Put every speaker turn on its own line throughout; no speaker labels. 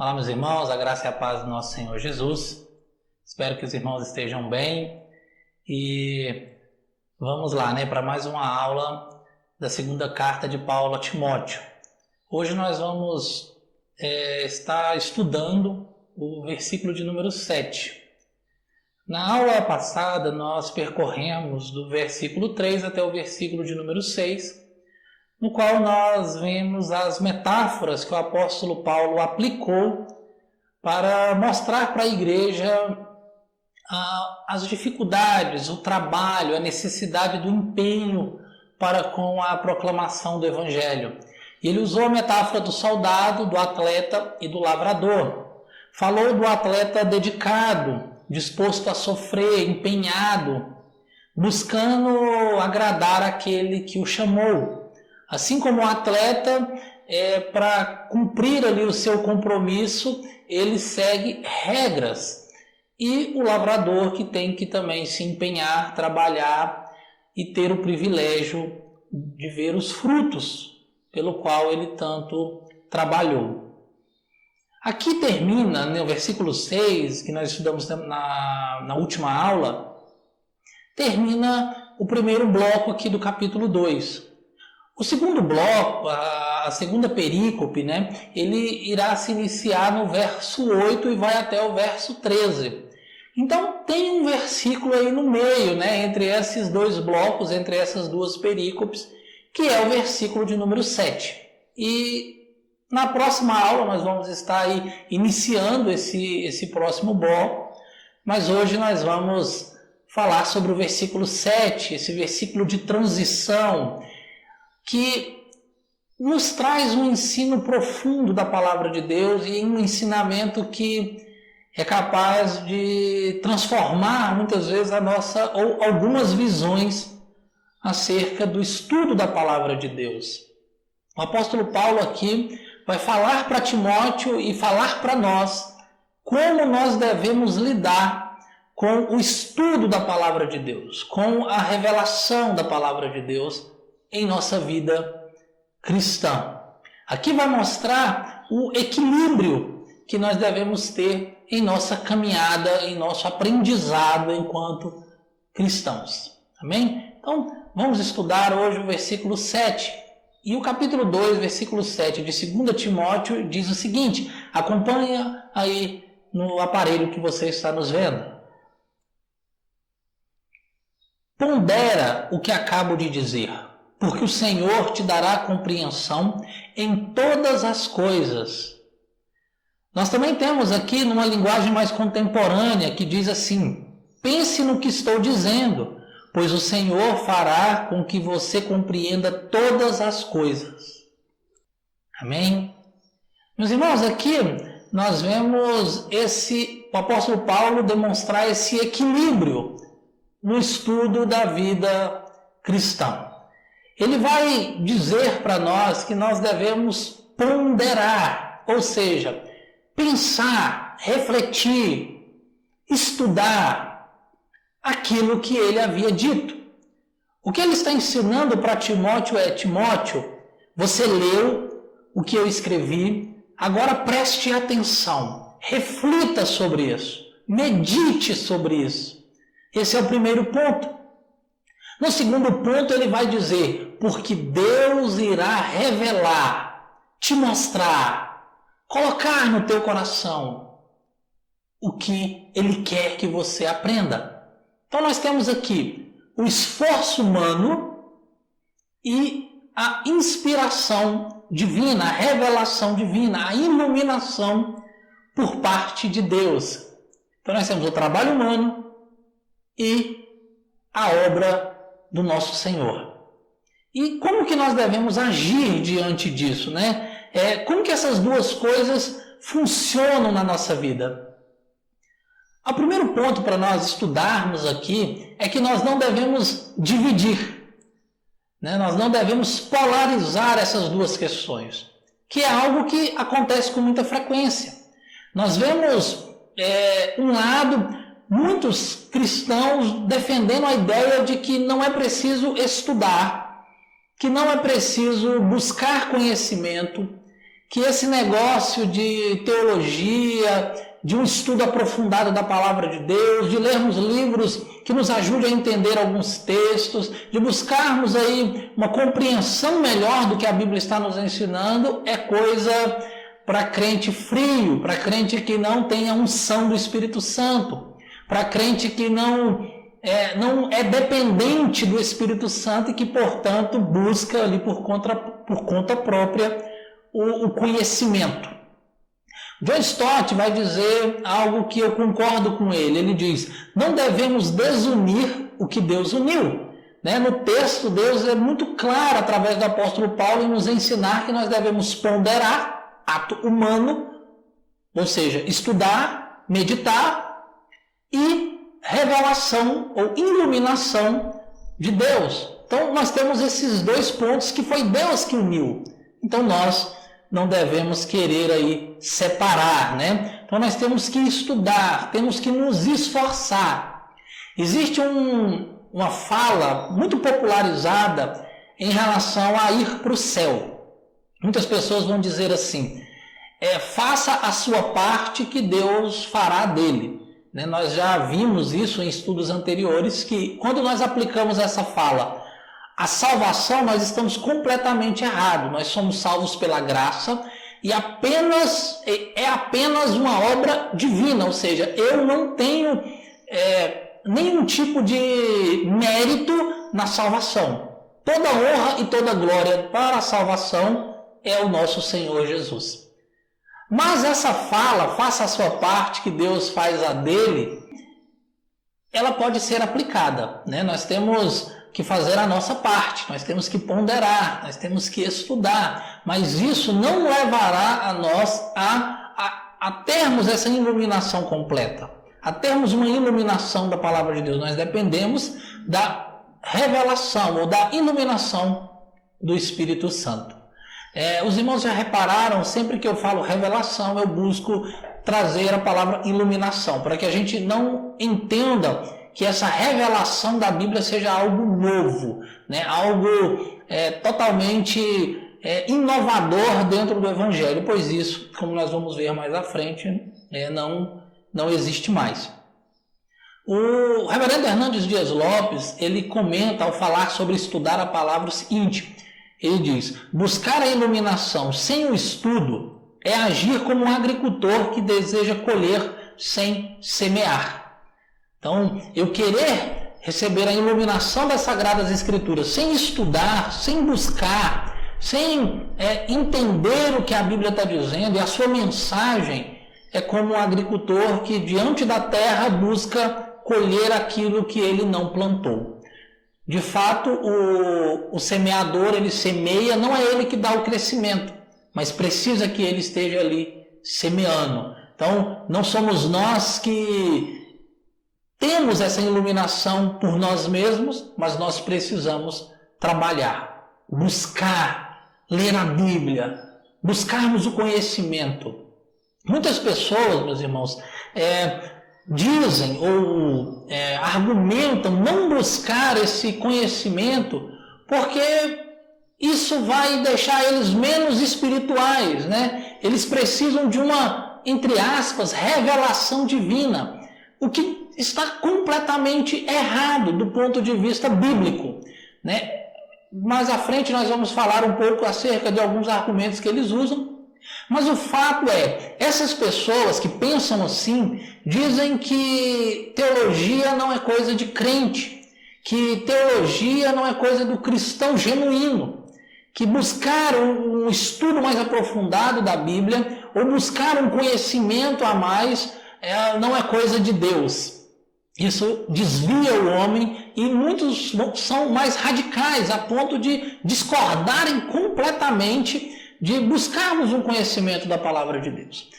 Olá, meus irmãos, a graça e a paz do nosso Senhor Jesus. Espero que os irmãos estejam bem e vamos lá, para mais uma aula da segunda carta de Paulo a Timóteo. Hoje nós vamos estar estudando o versículo de número 7. Na aula passada nós percorremos do versículo 3 até o versículo de número 6, no qual nós vemos as metáforas que o apóstolo Paulo aplicou para mostrar para a igreja as dificuldades, o trabalho, a necessidade do empenho para com a proclamação do Evangelho. E ele usou a metáfora do soldado, do atleta e do lavrador. Falou do atleta dedicado, disposto a sofrer, empenhado, buscando agradar aquele que o chamou. Assim como o atleta, para cumprir ali o seu compromisso, ele segue regras. E o lavrador que tem que também se empenhar, trabalhar e ter o privilégio de ver os frutos pelo qual ele tanto trabalhou. Aqui termina, no versículo 6, que nós estudamos na última aula, termina o primeiro bloco aqui do capítulo 2. O segundo bloco, a segunda perícope, ele irá se iniciar no verso 8 e vai até o verso 13. Então tem um versículo aí no meio, entre esses dois blocos, entre essas duas perícopes, que é o versículo de número 7. E na próxima aula nós vamos estar aí iniciando esse próximo bloco, mas hoje nós vamos falar sobre o versículo 7, esse versículo de transição, que nos traz um ensino profundo da palavra de Deus e um ensinamento que é capaz de transformar muitas vezes a nossa ou algumas visões acerca do estudo da palavra de Deus. O apóstolo Paulo aqui vai falar para Timóteo e falar para nós como nós devemos lidar com o estudo da palavra de Deus, com a revelação da palavra de Deus em nossa vida cristã. Aqui vai mostrar o equilíbrio que nós devemos ter em nossa caminhada, em nosso aprendizado enquanto cristãos. Amém? Então, vamos estudar hoje o versículo 7. E o capítulo 2, versículo 7 de 2 Timóteo diz o seguinte: acompanha aí no aparelho que você está nos vendo. Pondera o que acabo de dizer, porque o Senhor te dará compreensão em todas as coisas. Nós também temos aqui numa linguagem mais contemporânea que diz assim: pense no que estou dizendo, pois o Senhor fará com que você compreenda todas as coisas. Amém? Meus irmãos, aqui nós vemos o apóstolo Paulo demonstrar esse equilíbrio no estudo da vida cristã. Ele vai dizer para nós que nós devemos ponderar, ou seja, pensar, refletir, estudar aquilo que ele havia dito. O que ele está ensinando para Timóteo é: Timóteo, você leu o que eu escrevi, agora preste atenção, reflita sobre isso, medite sobre isso. Esse é o primeiro ponto. No segundo ponto ele vai dizer: porque Deus irá revelar, te mostrar, colocar no teu coração o que Ele quer que você aprenda. Então nós temos aqui o esforço humano e a inspiração divina, a revelação divina, a iluminação por parte de Deus. Então nós temos o trabalho humano e a obra do nosso Senhor. E como que nós devemos agir diante disso, como que essas duas coisas funcionam na nossa vida? O primeiro ponto para nós estudarmos aqui é que nós não devemos dividir, nós não devemos polarizar essas duas questões, que é algo que acontece com muita frequência. Nós vemos um lado, muitos cristãos defendendo a ideia de que não é preciso estudar, que não é preciso buscar conhecimento, que esse negócio de teologia, de um estudo aprofundado da palavra de Deus, de lermos livros que nos ajudem a entender alguns textos, de buscarmos aí uma compreensão melhor do que a Bíblia está nos ensinando, é coisa para crente frio, para crente que não tem a unção do Espírito Santo, para crente que não é dependente do Espírito Santo e que, portanto, busca ali por conta própria o conhecimento. John Stott vai dizer algo que eu concordo com ele. Ele diz: não devemos desunir o que Deus uniu. No texto, Deus é muito claro, através do apóstolo Paulo, em nos ensinar que nós devemos ponderar, ato humano, ou seja, estudar, meditar, e revelação ou iluminação de Deus. Então, nós temos esses dois pontos que foi Deus que uniu. Então, nós não devemos querer aí separar, Então, nós temos que estudar, temos que nos esforçar. Existe uma fala muito popularizada em relação a ir para o céu. Muitas pessoas vão dizer assim: faça a sua parte que Deus fará dele. Nós já vimos isso em estudos anteriores, que quando nós aplicamos essa fala, a salvação, nós estamos completamente errados. Nós somos salvos pela graça e é apenas uma obra divina, ou seja, eu não tenho nenhum tipo de mérito na salvação. Toda honra e toda glória para a salvação é o nosso Senhor Jesus. Mas essa fala, faça a sua parte que Deus faz a dele, ela pode ser aplicada. Nós temos que fazer a nossa parte, nós temos que ponderar, nós temos que estudar, mas isso não levará a nós a termos essa iluminação completa, a termos uma iluminação da palavra de Deus. Nós dependemos da revelação ou da iluminação do Espírito Santo. Os irmãos já repararam, sempre que eu falo revelação, eu busco trazer a palavra iluminação, para que a gente não entenda que essa revelação da Bíblia seja algo novo, algo totalmente inovador dentro do Evangelho, pois isso, como nós vamos ver mais à frente, não existe mais. O reverendo Hernandes Dias Lopes, ele comenta ao falar sobre estudar a palavra o seguinte: ele diz: buscar a iluminação sem o estudo é agir como um agricultor que deseja colher sem semear. Então, eu querer receber a iluminação das Sagradas Escrituras sem estudar, sem buscar, sem entender o que a Bíblia está dizendo e a sua mensagem, é como um agricultor que diante da terra busca colher aquilo que ele não plantou. De fato, o semeador, ele semeia, não é ele que dá o crescimento, mas precisa que ele esteja ali semeando. Então, não somos nós que temos essa iluminação por nós mesmos, mas nós precisamos trabalhar, buscar, ler a Bíblia, buscarmos o conhecimento. Muitas pessoas, meus irmãos, dizem ou argumentam não buscar esse conhecimento porque isso vai deixar eles menos espirituais, Eles precisam de uma, entre aspas, revelação divina, o que está completamente errado do ponto de vista bíblico, Mais à frente nós vamos falar um pouco acerca de alguns argumentos que eles usam, mas o fato essas pessoas que pensam assim, dizem que teologia não é coisa de crente, que teologia não é coisa do cristão genuíno, que buscar um estudo mais aprofundado da Bíblia, ou buscar um conhecimento a mais, não é coisa de Deus. Isso desvia o homem e muitos são mais radicais a ponto de discordarem completamente de buscarmos um conhecimento da palavra de Deus.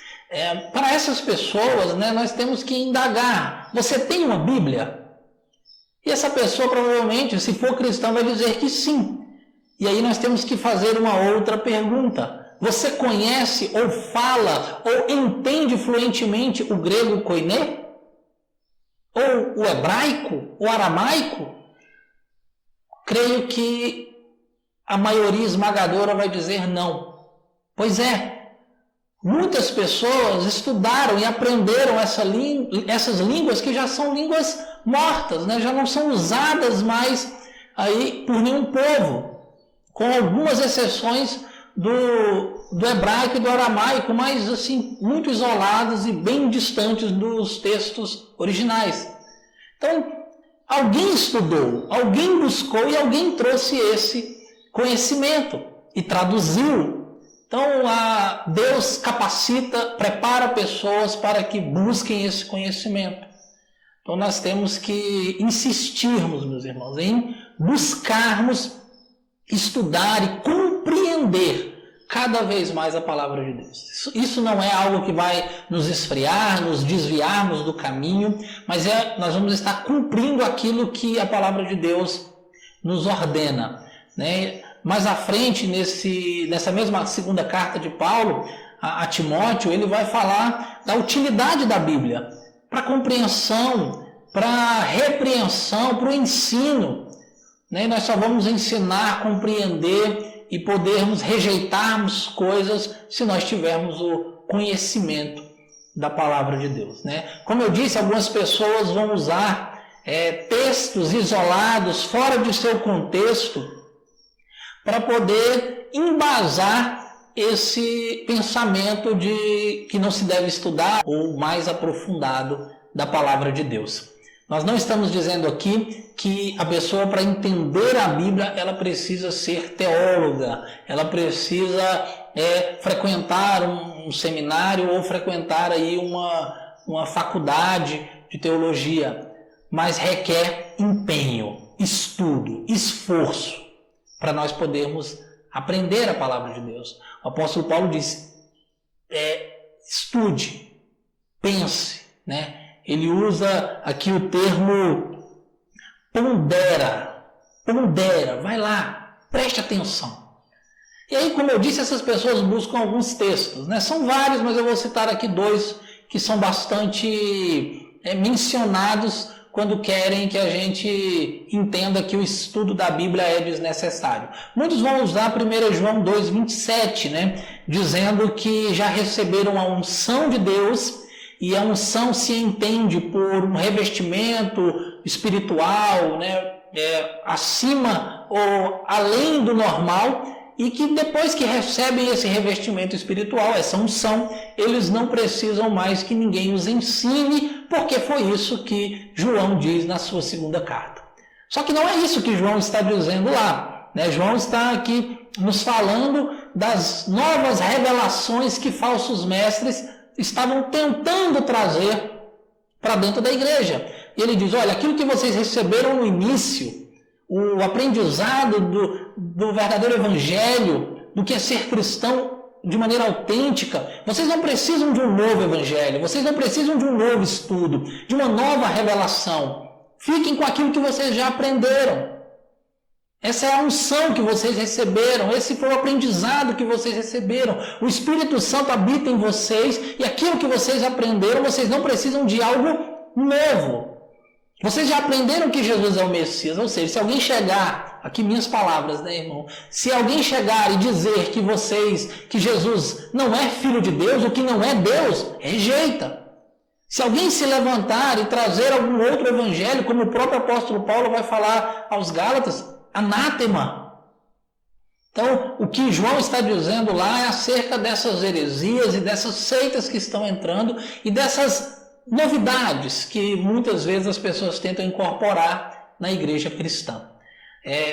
Para essas pessoas, nós temos que indagar: você tem uma Bíblia? E essa pessoa provavelmente, se for cristã, vai dizer que sim. E aí nós temos que fazer uma outra pergunta: você conhece ou fala ou entende fluentemente o grego koiné? Ou o hebraico, o aramaico? Creio que a maioria esmagadora vai dizer não. Pois Muitas pessoas estudaram e aprenderam essas línguas que já são línguas mortas, né? Já não são usadas mais aí por nenhum povo, com algumas exceções do hebraico e do aramaico, mas assim, muito isolados e bem distantes dos textos originais. Então, alguém estudou, alguém buscou e alguém trouxe esse conhecimento e traduziu. Então, Deus capacita, prepara pessoas para que busquem esse conhecimento. Então, nós temos que insistirmos, meus irmãos, em buscarmos estudar e compreender cada vez mais a palavra de Deus. Isso não é algo que vai nos esfriar, nos desviarmos do caminho, mas nós vamos estar cumprindo aquilo que a palavra de Deus nos ordena, né? Mais à frente, nessa mesma segunda carta de Paulo a Timóteo, ele vai falar da utilidade da Bíblia para a compreensão, para a repreensão, para o ensino. Né? Nós só vamos ensinar, compreender e podermos rejeitarmos coisas se nós tivermos o conhecimento da palavra de Deus. Né? Como eu disse, algumas pessoas vão usar textos isolados, fora de seu contexto, para poder embasar esse pensamento de que não se deve estudar ou mais aprofundado da palavra de Deus. Nós não estamos dizendo aqui que a pessoa, para entender a Bíblia, ela precisa ser teóloga, ela precisa frequentar um seminário ou frequentar aí uma faculdade de teologia, mas requer empenho, estudo, esforço, para nós podermos aprender a palavra de Deus. O apóstolo Paulo diz, estude, pense, né? Ele usa aqui o termo pondera, vai lá, preste atenção. E aí, como eu disse, essas pessoas buscam alguns textos, né? São vários, mas eu vou citar aqui 2 que são bastante mencionados quando querem que a gente entenda que o estudo da Bíblia é desnecessário. Muitos vão usar 1 João 2,27, né? Dizendo que já receberam a unção de Deus, e a unção se entende por um revestimento espiritual, né? Acima ou além do normal, e que depois que recebem esse revestimento espiritual, essa unção, eles não precisam mais que ninguém os ensine, porque foi isso que João diz na sua segunda carta. Só que não é isso que João está dizendo lá, né? João está aqui nos falando das novas revelações que falsos mestres estavam tentando trazer para dentro da igreja. E ele diz, olha, aquilo que vocês receberam no início, o aprendizado do verdadeiro evangelho, do que é ser cristão de maneira autêntica, vocês não precisam de um novo evangelho, vocês não precisam de um novo estudo, de uma nova revelação. Fiquem com aquilo que vocês já aprenderam. Essa é a unção que vocês receberam, esse foi o aprendizado que vocês receberam. O Espírito Santo habita em vocês e aquilo que vocês aprenderam, vocês não precisam de algo novo. Vocês já aprenderam que Jesus é o Messias, ou seja, se alguém chegar, aqui minhas palavras, né, irmão? Se alguém chegar e dizer que Jesus não é Filho de Deus, ou que não é Deus, rejeita. Se alguém se levantar e trazer algum outro evangelho, como o próprio apóstolo Paulo vai falar aos Gálatas, anátema. Então, o que João está dizendo lá é acerca dessas heresias e dessas seitas que estão entrando e dessas novidades que muitas vezes as pessoas tentam incorporar na igreja cristã.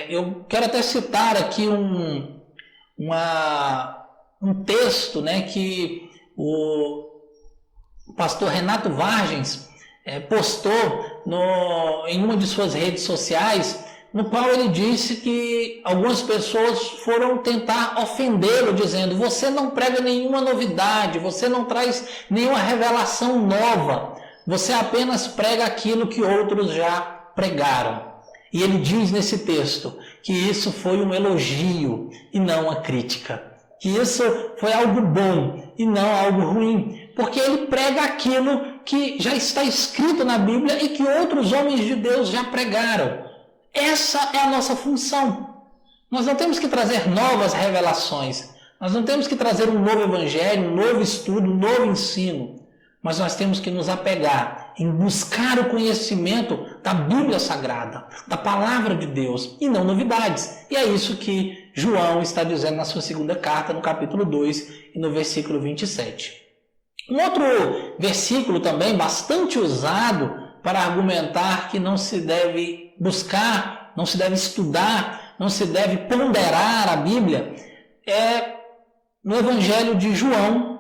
Eu quero até citar aqui um texto, né, que o pastor Renato Vargens postou em uma de suas redes sociais, no qual ele disse que algumas pessoas foram tentar ofendê-lo, dizendo, você não prega nenhuma novidade, você não traz nenhuma revelação nova, você apenas prega aquilo que outros já pregaram. E ele diz nesse texto que isso foi um elogio e não uma crítica, que isso foi algo bom e não algo ruim, porque ele prega aquilo que já está escrito na Bíblia e que outros homens de Deus já pregaram. Essa é a nossa função. Nós não temos que trazer novas revelações. Nós não temos que trazer um novo evangelho, um novo estudo, um novo ensino, mas nós temos que nos apegar em buscar o conhecimento da Bíblia Sagrada, da Palavra de Deus, e não novidades. E é isso que João está dizendo na sua segunda carta, no capítulo 2 e no versículo 27. Um outro versículo também bastante usado para argumentar que não se deve buscar, não se deve estudar, não se deve ponderar a Bíblia, é no Evangelho de João,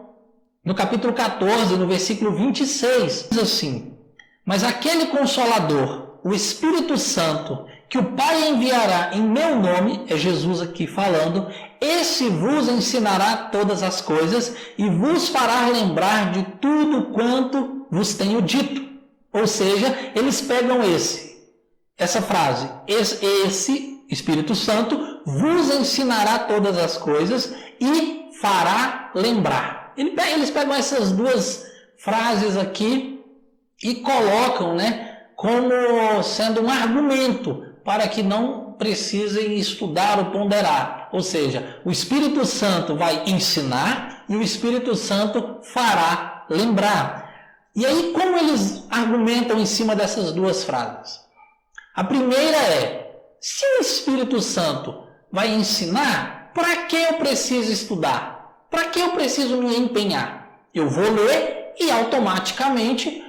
no capítulo 14, no versículo 26, diz assim: mas aquele Consolador, o Espírito Santo, que o Pai enviará em meu nome, é Jesus aqui falando, esse vos ensinará todas as coisas e vos fará lembrar de tudo quanto vos tenho dito. Ou seja, eles pegam essa frase, esse Espírito Santo vos ensinará todas as coisas e fará lembrar. Eles pegam essas duas frases aqui e colocam, como sendo um argumento para que não precisem estudar ou ponderar. Ou seja, o Espírito Santo vai ensinar e o Espírito Santo fará lembrar. E aí, como eles argumentam em cima dessas duas frases? A primeira é: se o Espírito Santo vai ensinar, para que eu preciso estudar? Para que eu preciso me empenhar? Eu vou ler e automaticamente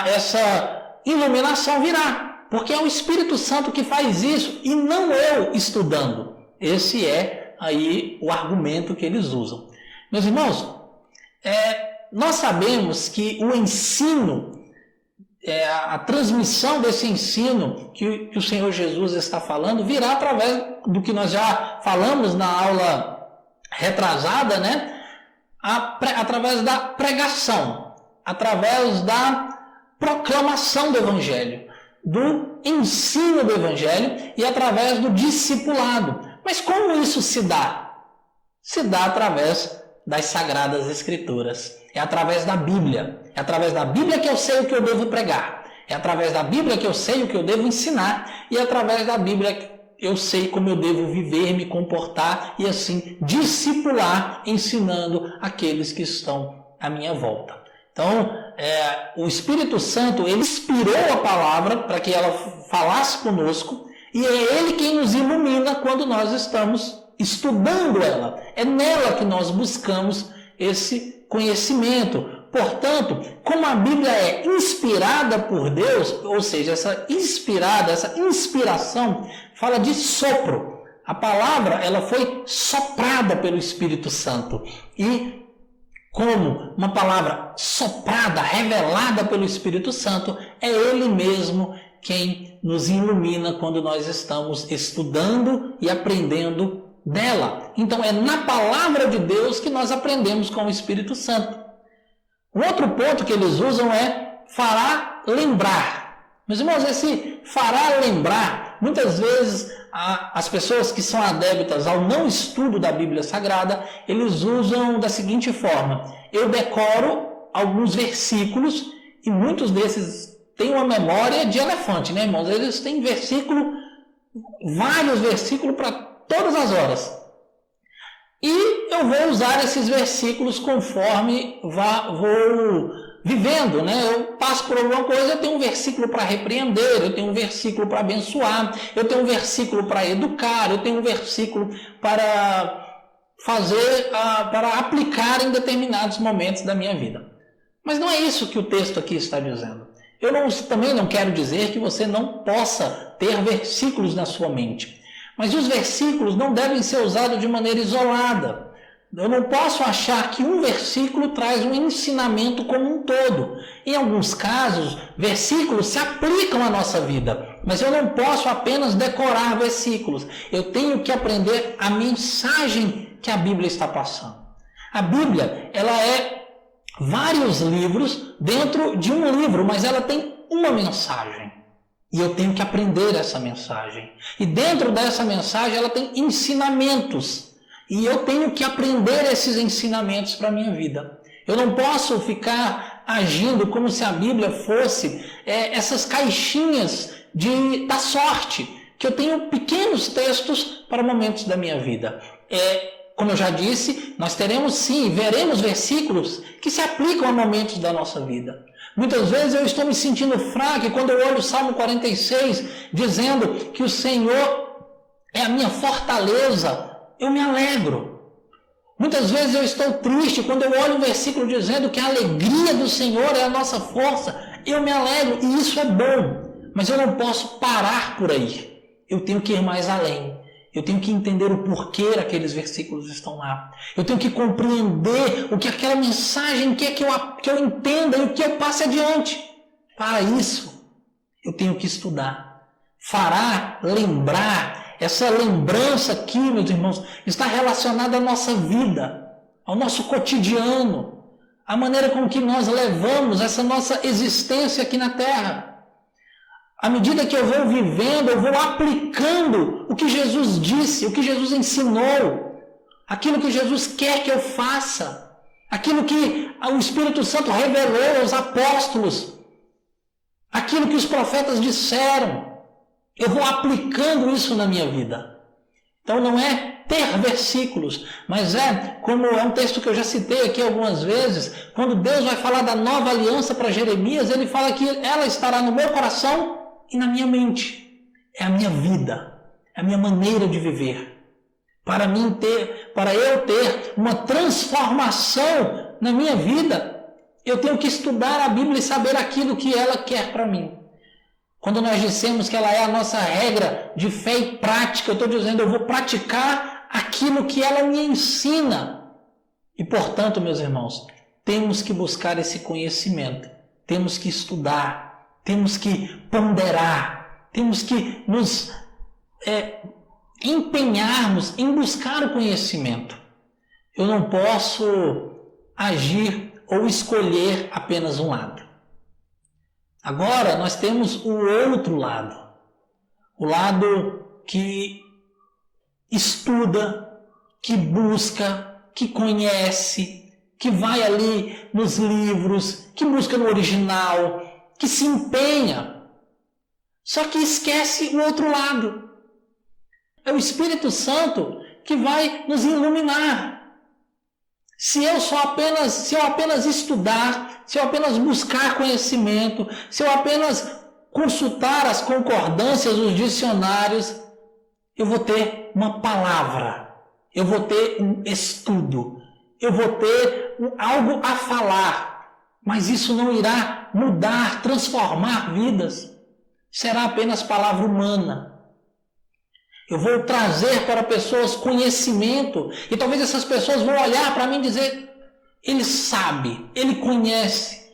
essa iluminação virá. Porque é o Espírito Santo que faz isso e não eu estudando. Esse é aí o argumento que eles usam. Meus irmãos, nós sabemos que o ensino, a transmissão desse ensino que o Senhor Jesus está falando, virá através do que nós já falamos na aula retrasada, através da pregação, através da proclamação do Evangelho, do ensino do Evangelho e através do discipulado. Mas como isso se dá? Se dá através das Sagradas Escrituras. É através da Bíblia. É através da Bíblia que eu sei o que eu devo pregar. É através da Bíblia que eu sei o que eu devo ensinar. E é através da Bíblia eu sei como eu devo viver, me comportar e assim discipular, ensinando aqueles que estão à minha volta. Então, o Espírito Santo, ele inspirou a palavra para que ela falasse conosco e é ele quem nos ilumina quando nós estamos estudando ela. É nela que nós buscamos esse conhecimento. Portanto, como a Bíblia é inspirada por Deus, ou seja, essa inspiração fala de sopro. A palavra, ela foi soprada pelo Espírito Santo. E como uma palavra soprada, revelada pelo Espírito Santo, é Ele mesmo quem nos ilumina quando nós estamos estudando e aprendendo dela. Então é na palavra de Deus que nós aprendemos com o Espírito Santo. Um outro ponto que eles usam é fará lembrar. Meus irmãos, esse fará lembrar, muitas vezes as pessoas que são adeptas ao não estudo da Bíblia Sagrada, eles usam da seguinte forma: eu decoro alguns versículos e muitos desses têm uma memória de elefante, irmãos? Eles têm vários versículos para todas as horas. E eu vou usar esses versículos conforme vou vivendo, Eu passo por alguma coisa, eu tenho um versículo para repreender, eu tenho um versículo para abençoar, eu tenho um versículo para educar, eu tenho um versículo para para aplicar em determinados momentos da minha vida. Mas não é isso que o texto aqui está dizendo. Eu também não quero dizer que você não possa ter versículos na sua mente. Mas os versículos não devem ser usados de maneira isolada. Eu não posso achar que um versículo traz um ensinamento como um todo. Em alguns casos, versículos se aplicam à nossa vida, mas eu não posso apenas decorar versículos. Eu tenho que aprender a mensagem que a Bíblia está passando. A Bíblia, ela é vários livros dentro de um livro, mas ela tem uma mensagem. E eu tenho que aprender essa mensagem. E dentro dessa mensagem ela tem ensinamentos. E eu tenho que aprender esses ensinamentos para a minha vida. Eu não posso ficar agindo como se a Bíblia fosse essas caixinhas da sorte. Que eu tenho pequenos textos para momentos da minha vida. como eu já disse, nós teremos sim, veremos versículos que se aplicam a momentos da nossa vida. Muitas vezes eu estou me sentindo fraco e quando eu olho o Salmo 46, dizendo que o Senhor é a minha fortaleza, eu me alegro. Muitas vezes eu estou triste quando eu olho um versículo dizendo que a alegria do Senhor é a nossa força, eu me alegro e isso é bom. Mas eu não posso parar por aí. Eu tenho que ir mais além. Eu tenho que entender o porquê aqueles versículos estão lá. Eu tenho que compreender o que aquela mensagem quer que eu entenda e o que eu passe adiante. Para isso, eu tenho que estudar. Fará lembrar. Essa lembrança aqui, meus irmãos, está relacionada à nossa vida, ao nosso cotidiano, à maneira com que nós levamos essa nossa existência aqui na Terra. À medida que eu vou vivendo, eu vou aplicando o que Jesus disse, o que Jesus ensinou, aquilo que Jesus quer que eu faça, aquilo que o Espírito Santo revelou aos apóstolos, aquilo que os profetas disseram. Eu vou aplicando isso na minha vida. Então não é ter versículos, mas como é um texto que eu já citei aqui algumas vezes, quando Deus vai falar da nova aliança para Jeremias, ele fala que ela estará no meu coração e na minha mente. É a minha vida, é a minha maneira de viver. Para eu ter uma transformação na minha vida, eu tenho que estudar a Bíblia e saber aquilo que ela quer para mim. Quando nós dissemos que ela é a nossa regra de fé e prática, eu estou dizendo, eu vou praticar aquilo que ela me ensina. E, portanto, meus irmãos, temos que buscar esse conhecimento, temos que estudar, temos que ponderar, temos que nos empenharmos em buscar o conhecimento. Eu não posso agir ou escolher apenas um lado. Agora nós temos o outro lado, o lado que estuda, que busca, que conhece, que vai ali nos livros, que busca no original, que se empenha, só que esquece o outro lado. É o Espírito Santo que vai nos iluminar. Se eu apenas estudar, se eu apenas buscar conhecimento, se eu apenas consultar as concordâncias, os dicionários, eu vou ter uma palavra, eu vou ter um estudo, eu vou ter algo a falar, mas isso não irá mudar, transformar vidas. Será apenas palavra humana. Eu vou trazer para pessoas conhecimento e talvez essas pessoas vão olhar para mim e dizer, ele sabe, ele conhece,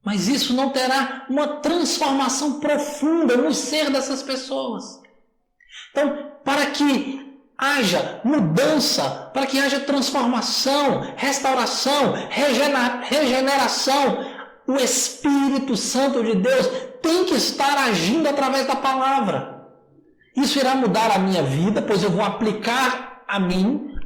mas isso não terá uma transformação profunda no ser dessas pessoas. Então, para que haja mudança, para que haja transformação, restauração, regeneração, o Espírito Santo de Deus tem que estar agindo através da palavra. Isso irá mudar a minha vida, pois eu vou aplicar a mim,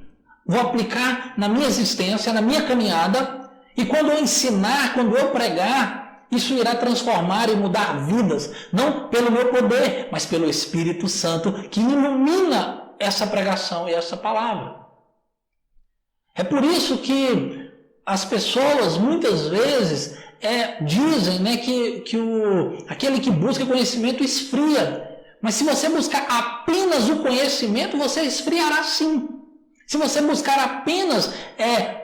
vou aplicar na minha existência, na minha caminhada, e quando eu ensinar, quando eu pregar, isso irá transformar e mudar vidas, não pelo meu poder, mas pelo Espírito Santo que ilumina essa pregação e essa palavra. É por isso que as pessoas muitas vezes dizem, né, que aquele que busca conhecimento esfria. Mas se você buscar apenas o conhecimento, você esfriará sim. Se você buscar apenas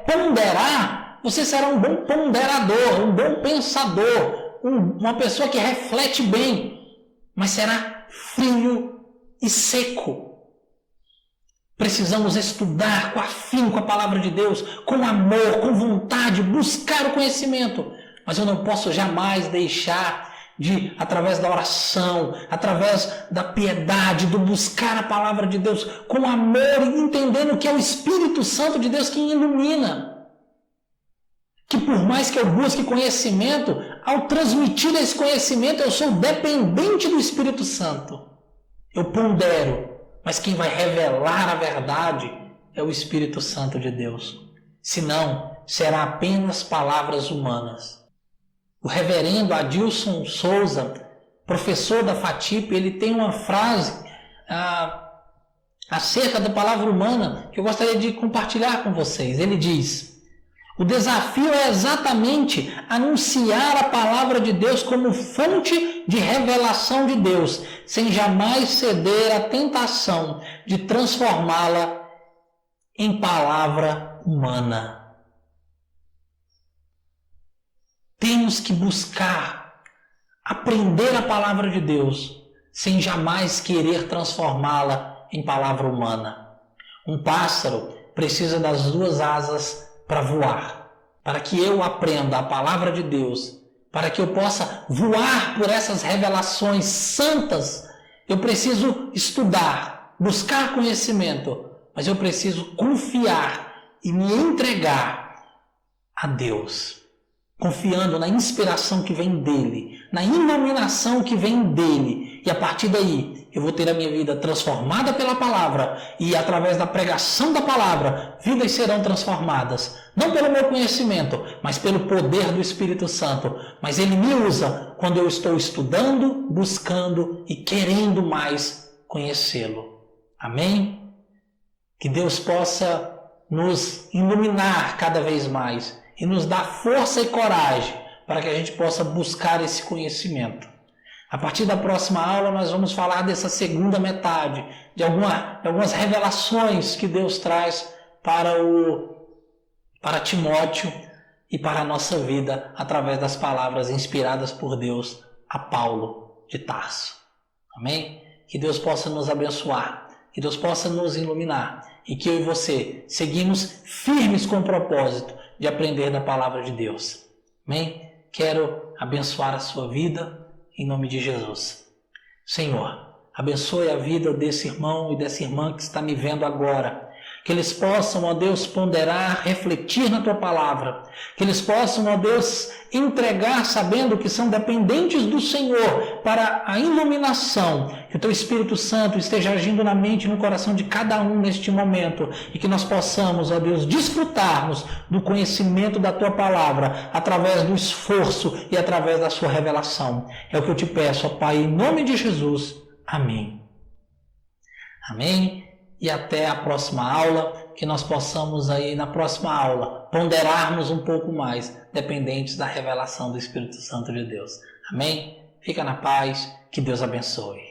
ponderar, você será um bom ponderador, um bom pensador, uma pessoa que reflete bem, mas será frio e seco. Precisamos estudar com afinco a palavra de Deus, com amor, com vontade, buscar o conhecimento. Mas eu não posso jamais deixar de, através da oração, através da piedade, do buscar a palavra de Deus com amor e entendendo que é o Espírito Santo de Deus quem ilumina. Que por mais que eu busque conhecimento, ao transmitir esse conhecimento, eu sou dependente do Espírito Santo. Eu pondero, mas quem vai revelar a verdade é o Espírito Santo de Deus. Senão, será apenas palavras humanas. O reverendo Adilson Souza, professor da FATIP, ele tem uma frase acerca da palavra humana que eu gostaria de compartilhar com vocês. Ele diz: o desafio é exatamente anunciar a palavra de Deus como fonte de revelação de Deus, sem jamais ceder à tentação de transformá-la em palavra humana. Temos que buscar aprender a palavra de Deus sem jamais querer transformá-la em palavra humana. Um pássaro precisa das duas asas para voar. Para que eu aprenda a palavra de Deus, para que eu possa voar por essas revelações santas, eu preciso estudar, buscar conhecimento, mas eu preciso confiar e me entregar a Deus. Confiando na inspiração que vem dele, na iluminação que vem dele. E a partir daí, eu vou ter a minha vida transformada pela palavra. E através da pregação da palavra, vidas serão transformadas. Não pelo meu conhecimento, mas pelo poder do Espírito Santo. Mas ele me usa quando eu estou estudando, buscando e querendo mais conhecê-lo. Amém? Que Deus possa nos iluminar cada vez mais e nos dar força e coragem para que a gente possa buscar esse conhecimento. A partir da próxima aula nós vamos falar dessa segunda metade, de algumas revelações que Deus traz para Timóteo e para a nossa vida através das palavras inspiradas por Deus a Paulo de Tarso. Amém? Que Deus possa nos abençoar, que Deus possa nos iluminar e que eu e você seguimos firmes com o propósito de aprender da palavra de Deus. Amém? Quero abençoar a sua vida em nome de Jesus. Senhor, abençoe a vida desse irmão e dessa irmã que está me vendo agora. Que eles possam, ó Deus, ponderar, refletir na Tua palavra. Que eles possam, ó Deus, entregar sabendo que são dependentes do Senhor para a iluminação. Que o Teu Espírito Santo esteja agindo na mente e no coração de cada um neste momento. E que nós possamos, ó Deus, desfrutarmos do conhecimento da Tua palavra através do esforço e através da Sua revelação. É o que eu te peço, ó Pai, em nome de Jesus. Amém. Amém. E até a próxima aula, que nós possamos aí na próxima aula ponderarmos um pouco mais, dependentes da revelação do Espírito Santo de Deus. Amém? Fica na paz, que Deus abençoe.